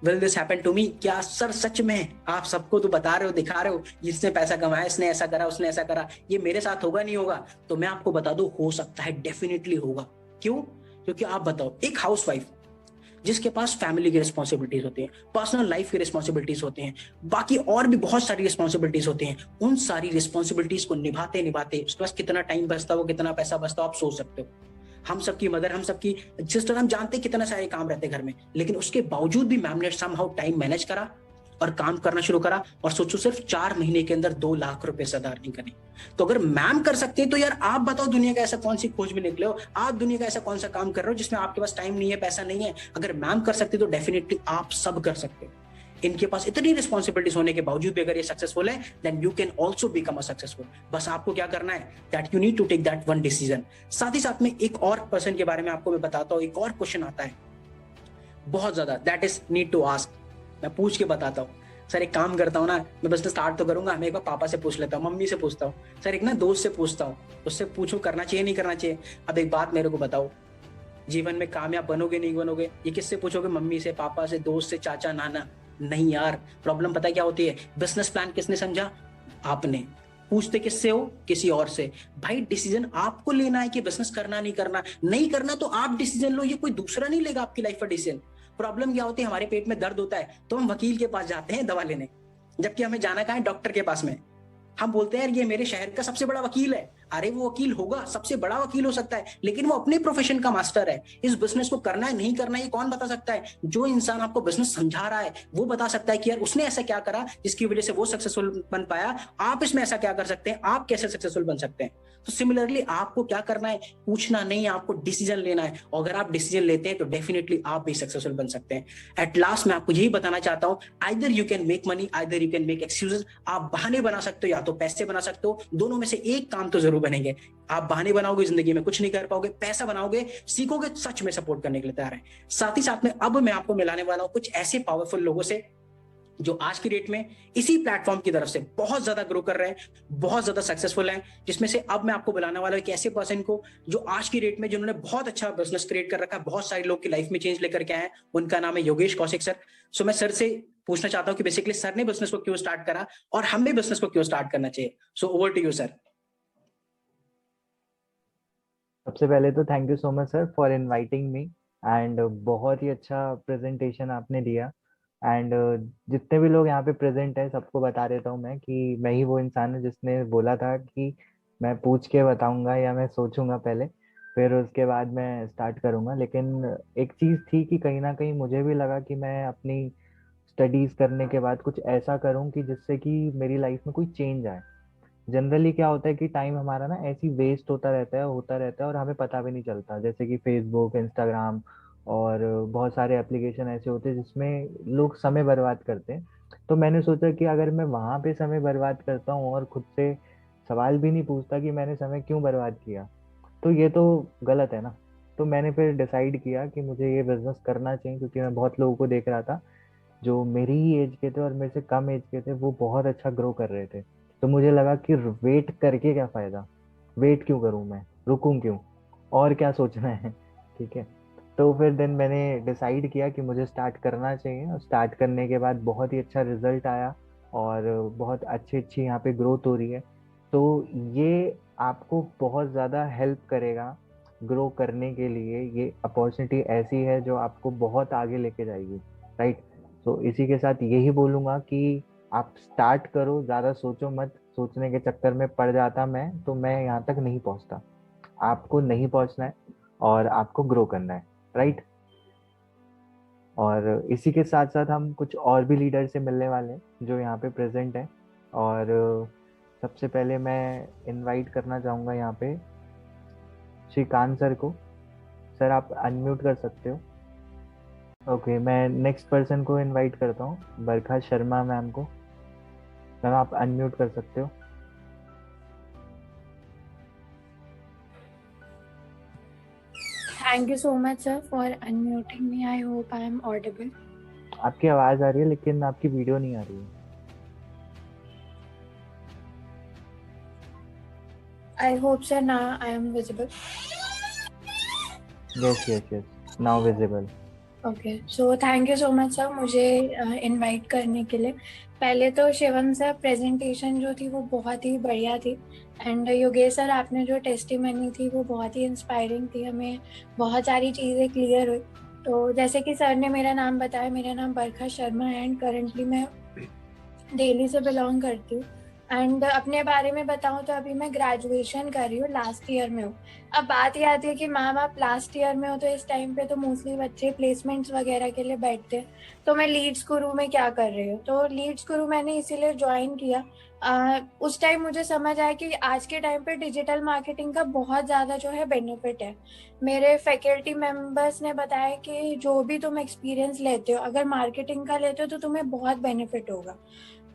will this happen to me. क्या सर सच में आप सबको तो बता रहे हो, दिखा रहे हो, इसने पैसा कमाया, इसने ऐसा करा, उसने ऐसा करा, ये मेरे साथ होगा नहीं होगा? तो मैं आपको बता दूं, हो सकता है, डेफिनेटली होगा। क्यों? क्योंकि आप बताओ, एक हाउसवाइफ जिसके पास फैमिली की रिस्पॉन्सिबिलिटीज होती है, पर्सनल लाइफ की रिस्पॉन्सिबिलिटीज होती हैं, बाकी और भी बहुत सारी रिस्पॉन्सिबिलिटीज होती हैं, उन सारी रिस्पॉन्सिबिलिटीज को निभाते निभाते उसके पास कितना टाइम बचता हो, कितना पैसा बचता हो, आप सोच सकते हो। हम सबकी मदर, हम सबकी सिस्टर, हम जानते कितना सारे काम रहते घर में, लेकिन उसके बावजूद भी मैम ने समहाउ टाइम मैनेज करा और काम करना शुरू करा, और सोचो सिर्फ 4 महीने के अंदर 2 लाख रुपए से ज्यादा अर्निंग करी। तो अगर मैम कर सकते हैं, तो यार आप बताओ, दुनिया का ऐसा कौन सी खोज में निकले हो आप, दुनिया का ऐसा कौन सा काम कर रहे हो जिसमें आपके पास टाइम नहीं है, पैसा नहीं है? अगर मैम कर सकते तो डेफिनेटली आप सब कर सकते हो। इनके पास इतनी रिस्पॉन्सिबिलिटीज होने के बावजूद भी अगर ये सक्सेसफुल है, then you can also become a successful. बस आपको क्या करना है, that you need to take that one decision. साथ ही साथ में एक और पर्सन के बारे में आपको मैं बताता हूँ, एक और क्वेश्चन आता है बहुत ज्यादा, that is need to ask. मैं पूछ के बताता हूँ। सर एक काम करता हूँ ना, मैं बिजनेस स्टार्ट तो करूंगा, मैं एक बार पापा से पूछ लेता हूँ, मम्मी से पूछता हूँ, सर एक ना दोस्त से पूछता हूँ, उससे पूछूं करना चाहिए नहीं करना चाहिए। अब एक बात मेरे को बताओ, जीवन में कामयाब बनोगे नहीं बनोगे, ये किससे पूछोगे? मम्मी से, पापा से, दोस्त से, चाचा, नाना? नहीं यार, प्रॉब्लम पता है क्या होती है? बिजनेस प्लान किसने समझा? आपने। पूछते किससे हो? किसी और से। भाई डिसीजन आपको लेना है कि बिजनेस करना नहीं करना। नहीं करना तो आप डिसीजन लो, ये कोई दूसरा नहीं लेगा आपकी लाइफ का डिसीजन। प्रॉब्लम क्या होती है, हमारे पेट में दर्द होता है तो हम वकील के पास जाते हैं दवा लेने, जबकि हमें जाना कहाँ है? डॉक्टर के पास में। हम बोलते हैं यार ये मेरे शहर का सबसे बड़ा वकील है। अरे वो वकील होगा, सबसे बड़ा वकील हो सकता है, लेकिन वो अपने प्रोफेशन का मास्टर है। इस बिजनेस को करना है नहीं करना ये कौन बता सकता है? जो इंसान आपको बिजनेस समझा रहा है वो बता सकता है कि यार उसने ऐसा क्या करा जिसकी वजह से वो सक्सेसफुल बन पाया, आप इसमें ऐसा क्या कर सकते हैं, आप कैसे सक्सेसफुल बन सकते हैं। तो सिमिलरली आपको क्या करना है, पूछना नहीं, आपको डिसीजन लेना है, और अगर आप डिसीजन लेते हैं तो डेफिनेटली आप भी सक्सेसफुल बन सकते हैं। एट लास्ट मैं आपको यही बताना चाहता हूं, either you can make money, either you can make excuses. आप बहाने बना सकते हो या तो पैसे बना सकते हो, दोनों में से एक काम तो जरूर बनेंगे। आप बहाने बनाओगे जिंदगी में कुछ नहीं कर पाओगे, पैसा बनाओगे सीखोगे, सच में सपोर्ट करने के लिए तैयार है। साथ ही साथ में अब मैं आपको मिलाने वाला हूं कुछ ऐसे पावरफुल लोगों से जो आज की डेट में इसी प्लेटफॉर्म की तरफ से बहुत ज्यादा ग्रो कर रहे हैं, बहुत ज्यादा सक्सेसफुल हैं। जिसमें से अब मैं आपको बुलाने वाला हूं एक ऐसे पर्सन को जो आज की डेट में जिन्होंने बहुत अच्छा बिजनेस क्रिएट कर रखा है, बहुत सारे लोग की लाइफ में चेंज लेकर के आए हैं। उनका नाम है योगेश कौशिक सर। सो मैं सर से पूछना चाहता हूं कि बेसिकली सर ने बिजनेस को क्यों स्टार्ट करा और हमें बिजनेस को क्यों स्टार्ट करना चाहिए। So over to you sir. सबसे पहले तो thank you so much sir for inviting me. And बहुत ही अच्छा प्रेजेंटेशन आपने दिया। एंड जितने भी लोग यहाँ पे प्रेजेंट हैं सबको बता देता हूँ मैं कि मैं ही वो इंसान हूँ जिसने बोला था कि मैं पूछ के बताऊंगा या मैं सोचूंगा पहले, फिर उसके बाद मैं स्टार्ट करूंगा। लेकिन एक चीज़ थी कि कहीं ना कहीं मुझे भी लगा कि मैं अपनी स्टडीज करने के बाद कुछ ऐसा करूं कि जिससे कि मेरी लाइफ में कोई चेंज आए। जनरली क्या होता है कि टाइम हमारा ना ऐसी वेस्ट होता रहता है और हमें पता भी नहीं चलता, जैसे कि फेसबुक, इंस्टाग्राम और बहुत सारे एप्लीकेशन ऐसे होते हैं जिसमें लोग समय बर्बाद करते हैं। तो मैंने सोचा कि अगर मैं वहां पे समय बर्बाद करता हूँ और खुद से सवाल भी नहीं पूछता कि मैंने समय क्यों बर्बाद किया, तो ये तो गलत है ना। तो मैंने फिर डिसाइड किया कि मुझे ये बिजनेस करना चाहिए, क्योंकि मैं बहुत लोगों को देख रहा था जो मेरी ही एज के थे और मेरे से कम एज के थे, वो बहुत अच्छा ग्रो कर रहे थे। तो मुझे लगा कि वेट करके क्या फायदा, वेट क्यों करूं मैं, रुकूं क्यों, और क्या सोचना है। ठीक है। तो फिर देन मैंने डिसाइड किया कि मुझे स्टार्ट करना चाहिए, और स्टार्ट करने के बाद बहुत ही अच्छा रिजल्ट आया और बहुत अच्छी अच्छी यहाँ पे ग्रोथ हो रही है। तो ये आपको बहुत ज़्यादा हेल्प करेगा ग्रो करने के लिए। ये अपॉर्चुनिटी ऐसी है जो आपको बहुत आगे लेके जाएगी, राइट। तो इसी के साथ यही बोलूँगा कि आप स्टार्ट करो, ज़्यादा सोचो मत। सोचने के चक्कर में पड़ जाता मैं, तो मैं यहाँ तक नहीं पहुँचता। आपको नहीं पहुँचना है और आपको ग्रो करना है, राइट। और इसी के साथ साथ हम कुछ और भी लीडर से मिलने वाले हैं जो यहाँ पे प्रेजेंट है। और सबसे पहले मैं इनवाइट करना चाहूँगा यहाँ पे श्रीकांत सर को। सर आप अनम्यूट कर सकते हो। ओके, मैं नेक्स्ट पर्सन को इनवाइट करता हूँ, बरखा शर्मा मैम को। मैम आप अनम्यूट कर सकते हो। Thank you so much, sir, for unmuting me. I hope I am audible. आपकी आवाज़ आ रही है लेकिन आपकी वीडियो नहीं आ रही है। I hope, sir, now I am visible. Yes yes yes, now visible. Okay, so thank you so much sir मुझे इनवाइट करने के लिए। पहले तो शिवम सर प्रेजेंटेशन जो थी वो बहुत ही बढ़िया थी, एंड योगेश सर आपने जो टेस्टिमनी थी वो बहुत ही इंस्पायरिंग थी, हमें बहुत सारी चीज़ें क्लियर हुई। तो जैसे कि सर ने मेरा नाम बताया, मेरा नाम बरखा शर्मा है एंड करंटली मैं दिल्ली से बिलोंग करती हूँ। एंड अपने बारे में बताऊँ तो अभी मैं ग्रेजुएशन कर रही हूँ, लास्ट ईयर में हूँ। अब बात ये आती है कि मैम आप लास्ट ईयर में हो तो इस टाइम पे तो मोस्टली बच्चे प्लेसमेंट्स वगैरह के लिए बैठते हैं, तो मैं लीड्स गुरु में क्या कर रही हूँ। तो लीड्स गुरु मैंने इसीलिए ज्वाइन किया, उस टाइम मुझे समझ आया कि आज के टाइम पे डिजिटल मार्केटिंग का बहुत ज़्यादा जो है बेनिफिट है। मेरे फैकल्टी मेंबर्स ने बताया कि जो भी तुम एक्सपीरियंस लेते हो, अगर मार्केटिंग का लेते हो तो तुम्हें बहुत बेनिफिट होगा।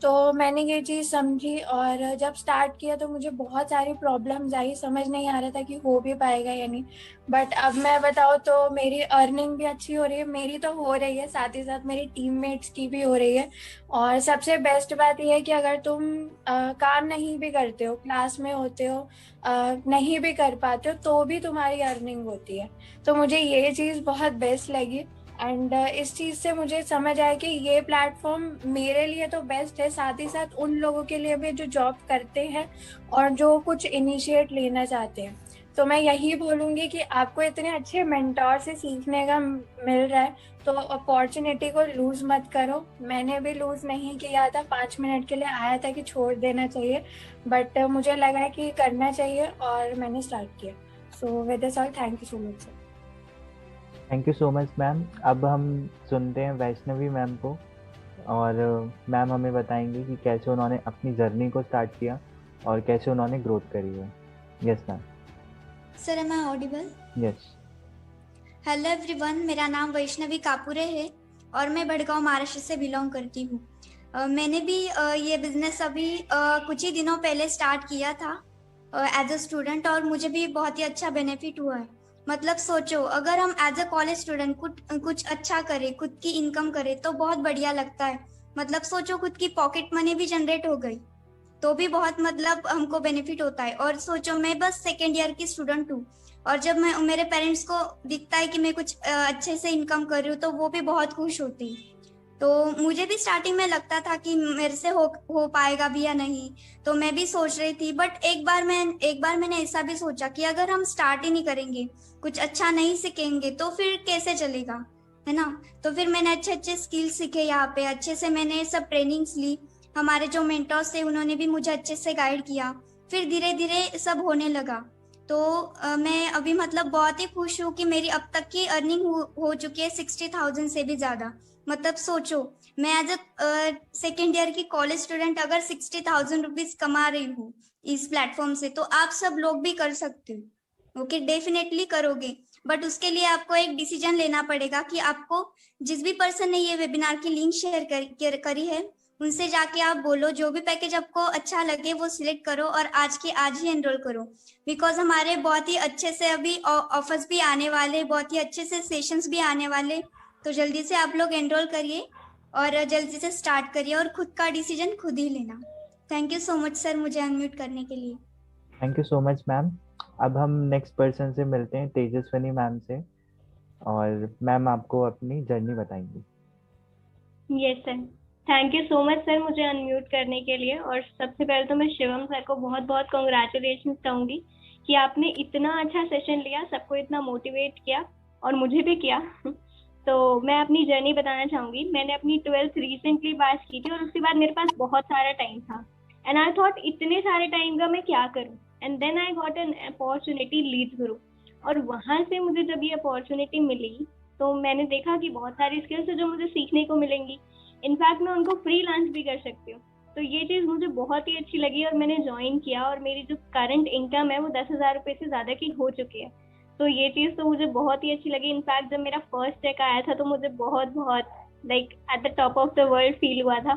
तो मैंने ये चीज़ समझी और जब स्टार्ट किया तो मुझे बहुत सारी प्रॉब्लम्स आई, समझ नहीं आ रहा था कि हो भी पाएगा या नहीं। बट अब मैं बताऊँ तो मेरी अर्निंग भी अच्छी हो रही है, मेरी तो हो रही है, साथ ही साथ मेरी टीममेट्स की भी हो रही है। और सबसे बेस्ट बात यह है कि अगर तुम काम नहीं भी करते हो, क्लास में होते हो, नहीं भी कर पाते हो, तो भी तुम्हारी अर्निंग होती है। तो मुझे ये चीज़ बहुत बेस्ट लगी एंड इस चीज़ से मुझे समझ आया कि ये प्लेटफॉर्म मेरे लिए तो बेस्ट है, साथ ही साथ उन लोगों के लिए भी जो जॉब करते हैं और जो कुछ इनिशिएट लेना चाहते हैं। तो मैं यही बोलूँगी कि आपको इतने अच्छे मेंटोर से सीखने का मिल रहा है, तो अपॉर्चुनिटी को लूज़ मत करो। मैंने भी लूज़ नहीं किया था, 5 मिनट के लिए आया था कि छोड़ देना चाहिए, बट मुझे लगा कि करना चाहिए और मैंने स्टार्ट किया। सो with this all, thank you so much sir. Thank you so much ma'am. अब हम सुनते हैं वैष्णवी मैम को, और मैम हमें बताएंगे कि कैसे उन्होंने अपनी जर्नी को स्टार्ट किया और कैसे उन्होंने ग्रोथ करी है। Yes ma'am. Sir am I audible? Yes. Hello everyone, मेरा नाम वैष्णवी कापुरे है और मैं भड़गांव महाराष्ट्र से बिलोंग करती हूँ। मैंने भी ये बिजनेस अभी कुछ ही दिनों पहले स्टार्ट किया था एज अ स्टूडेंट, और मुझे भी बहुत ही अच्छा बेनिफिट हुआ है। मतलब सोचो, अगर हम एज अ कॉलेज स्टूडेंट कुछ अच्छा करें, खुद की इनकम करें तो बहुत बढ़िया लगता है। मतलब सोचो, खुद की पॉकेट मनी भी जनरेट हो गई तो भी बहुत मतलब हमको बेनिफिट होता है। और सोचो, मैं बस सेकेंड ईयर की स्टूडेंट हूँ और जब मैं मेरे पेरेंट्स को दिखता है कि मैं कुछ अच्छे से इनकम कर रही हूँ तो वो भी बहुत खुश होती है। तो मुझे भी स्टार्टिंग में लगता था कि मेरे से हो पाएगा भी या नहीं, तो मैं भी सोच रही थी। बट एक बार मैंने ऐसा भी सोचा कि अगर हम स्टार्ट ही नहीं करेंगे, कुछ अच्छा नहीं सीखेंगे तो फिर कैसे चलेगा, है ना। तो फिर मैंने अच्छे अच्छे स्किल्स सीखे, यहाँ पे अच्छे से मैंने सब ट्रेनिंग्स ली। हमारे जो मेंटर्स थे उन्होंने भी मुझे अच्छे से गाइड किया, फिर धीरे धीरे सब होने लगा। तो मैं अभी मतलब बहुत ही खुश हूँ कि मेरी अब तक की अर्निंग हो चुकी है 60,000 से भी ज़्यादा। मतलब सोचो, मैं एज अ सेकेंड ईयर की कॉलेज स्टूडेंट अगर 60,000 रुपीज कमा रही हूँ इस प्लेटफॉर्म से, तो आप सब लोग भी कर सकते हो। ओके, डेफिनेटली करोगे, बट उसके लिए आपको एक डिसीजन लेना पड़ेगा कि आपको जिस भी पर्सन ने ये वेबिनार की लिंक शेयर करी है उनसे जाके आप बोलो, जो भी पैकेज आपको अच्छा लगे वो सिलेक्ट करो और आज के आज ही एनरोल करो। बिकॉज हमारे बहुत ही अच्छे से अभी ऑफर्स भी आने वाले, बहुत ही अच्छे से सेशंस भी आने वाले। तो जल्दी से आप लोग एनरोल करिए और जल्दी से स्टार्ट करिए और खुद का डिसीजन खुद ही लेना। Thank you so much sir मुझे अनम्यूट करने के लिए। Thank you so much ma'am. अब हम नेक्स्ट पर्सन से मिलते हैं, तेजस्वनी मैम से। और मैम आपको अपनी जर्नी बताएंगी। Yes sir, thank you so much sir मुझे अनम्यूट करने के लिए। और सबसे पहले तो मैं शिवम सर को बहुत बहुत कॉन्ग्रेचुलेशन कहूँगी कि आपने इतना अच्छा सेशन लिया, सबको इतना मोटिवेट किया और मुझे भी किया। तो मैं अपनी जर्नी बताना चाहूँगी। मैंने अपनी 12th रिसेंटली पास की थी और उसके बाद मेरे पास बहुत सारा टाइम था एंड आई थॉट इतने सारे टाइम का मैं क्या करूँ, and then I got an opportunity Lead Guru. और वहाँ से मुझे जब ये अपॉर्चुनिटी मिली तो मैंने देखा कि बहुत सारी स्किल्स है जो मुझे सीखने को मिलेंगी। इनफैक्ट मैं उनको फ्रीलांस भी कर सकती हूँ। तो ये चीज़ मुझे बहुत ही अच्छी लगी और मैंने ज्वाइन किया और मेरी जो करंट इनकम है वो 10,000 रुपये से ज़्यादा की हो चुकी है। तो ये चीज़ तो मुझे बहुत ही अच्छी लगी। इनफैक्ट जब मेरा फर्स्ट चेक आया था तो मुझे बहुत बहुत like at the top of the world feel हुआ था।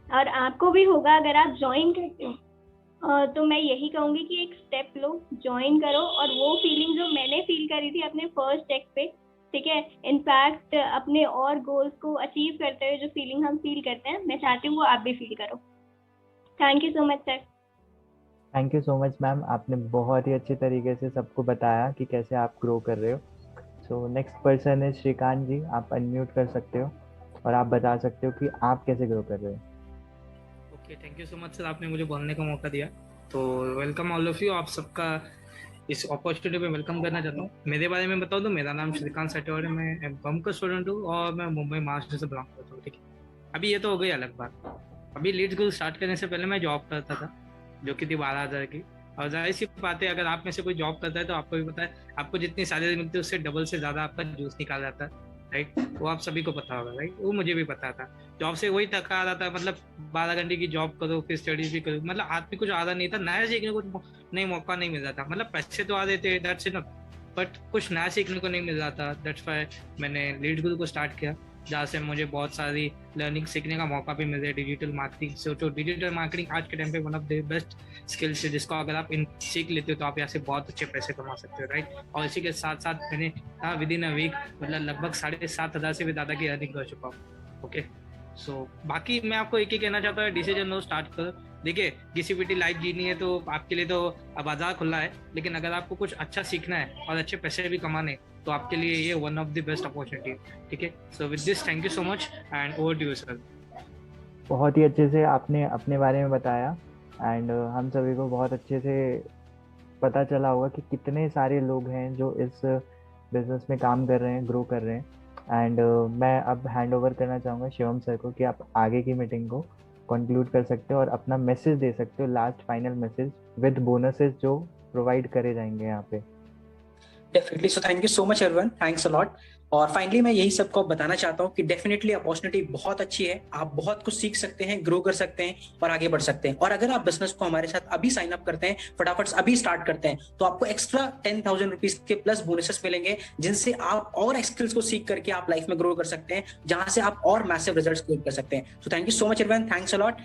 और आपको भी होगा अगर आप ज्वाइन करते हो। तो मैं यही कहूँगी कि एक स्टेप लो, ज्वाइन करो और वो फीलिंग जो मैंने फील करी थी अपने फर्स्ट चेक पे, ठीक है, इनफैक्ट अपने और गोल्स को अचीव करते हुए जो फीलिंग हम फील करते हैं, मैं चाहती हूँ वो आप भी फील करो। Thank you so much sir. Thank you so much ma'am, आपने बहुत ही अच्छे तरीके से सबको बताया कि कैसे आप ग्रो कर रहे हो। सो नेक्स्ट पर्सन है श्रीकांत जी, आप अनम्यूट कर सकते हो और आप बता सकते हो कि आप कैसे ग्रो कर रहे हो। Okay, thank you so much sir, आपने मुझे बोलने का मौका दिया। तो वेलकम ऑल ऑफ यू, आप सबका इस अपॉर्चुनिटी पे वेलकम करना चाहता हूँ। मेरे बारे में बताऊँ तो मेरा नाम श्रीकांत सेटवाड़े, मैं एम.कॉम का स्टूडेंट हूँ और मैं मुंबई महाराष्ट्र से बिलोंग करता हूँ। ठीक है, अभी ये तो हो गई अलग बात। अभी लीड्स गुरु स्टार्ट करने से पहले मैं जॉब करता था जो कि थी 12,000 की। और जाहिर सी बात है, अगर आप में से कोई जॉब करता है तो आपको भी पता है आपको जितनी सैलरी मिलती है उससे डबल से ज़्यादा आपका जूस निकाल जाता है, राइट। वो आप सभी को पता होगा, राइट। वो मुझे भी पता था। जॉब से वही थका आ रहा था, मतलब 12 घंटे की जॉब करो फिर स्टडीज भी करो, मतलब आदमी कुछ आधा नहीं था, नया सीखने को नहीं मौका नहीं मिल रहा था। मतलब पैसे तो आ रहे थे, दैट्स इनफ, बट कुछ नया सीखने को नहीं मिल रहा था। दैट्स व्हाई मैंने लीड गुरु को स्टार्ट किया, जहाँ से मुझे बहुत सारी लर्निंग सीखने का मौका भी मिल रहा है डिजिटल मार्केटिंग से। तो डिजिटल मार्केटिंग आज के टाइम पे one of the best skills है, जिसको अगर आप इन सीख लेते हो तो आप यहाँ से बहुत अच्छे पैसे कमा सकते हो, राइट। और इसी के साथ साथ मैंने विद इन अ वीक मतलब लगभग 7,500 से भी ज़्यादा की अर्निंग कर चुका हूँ। ओके, सो बाकी मैं आपको एक ही कहना चाहता हूँ, डिसीजन लो, स्टार्ट करो। देखिए, घिसी-पिटी लाइफ जीनी है तो आपके लिए तो बाजार खुला है, लेकिन अगर आपको कुछ अच्छा सीखना है और अच्छे पैसे भी कमाने तो आपके लिए ये one of the best opportunity है। ठीक है, so with this thank you so much and over to you sir. बहुत ही अच्छे से आपने अपने बारे में बताया एंड हम सभी को बहुत अच्छे से पता चला होगा कि कितने सारे लोग हैं जो इस बिजनेस में काम कर रहे हैं, ग्रो कर रहे हैं। एंड मैं अब हैंड ओवर करना चाहूँगा शिवम सर को कि आप आगे की मीटिंग को कंक्लूड कर सकते हो और अपना मैसेज दे सकते हो, last final message with bonuses जो प्रोवाइड करे जाएंगे यहाँ पे। Definitely, so thank you so much everyone, thanks a lot. और फाइनली मैं यही सबको बताना चाहता हूँ कि डेफिनेटली अपॉर्चुनिटी बहुत अच्छी है, आप बहुत कुछ सीख सकते हैं, ग्रो कर सकते हैं और आगे बढ़ सकते हैं। और अगर आप बिजनेस को हमारे साथ अभी साइन अप करते हैं, फटाफट अभी स्टार्ट करते हैं, तो आपको एक्स्ट्रा 10,000 रुपीज के प्लस बोनसेस मिलेंगे, जिनसे आप और स्किल्स को सीख करके आप लाइफ में ग्रो कर सकते हैं, जहां से आप और मैसिव रिजल्ट्स क्रिएट कर सकते हैं। So thank you so much everyone, thanks a lot.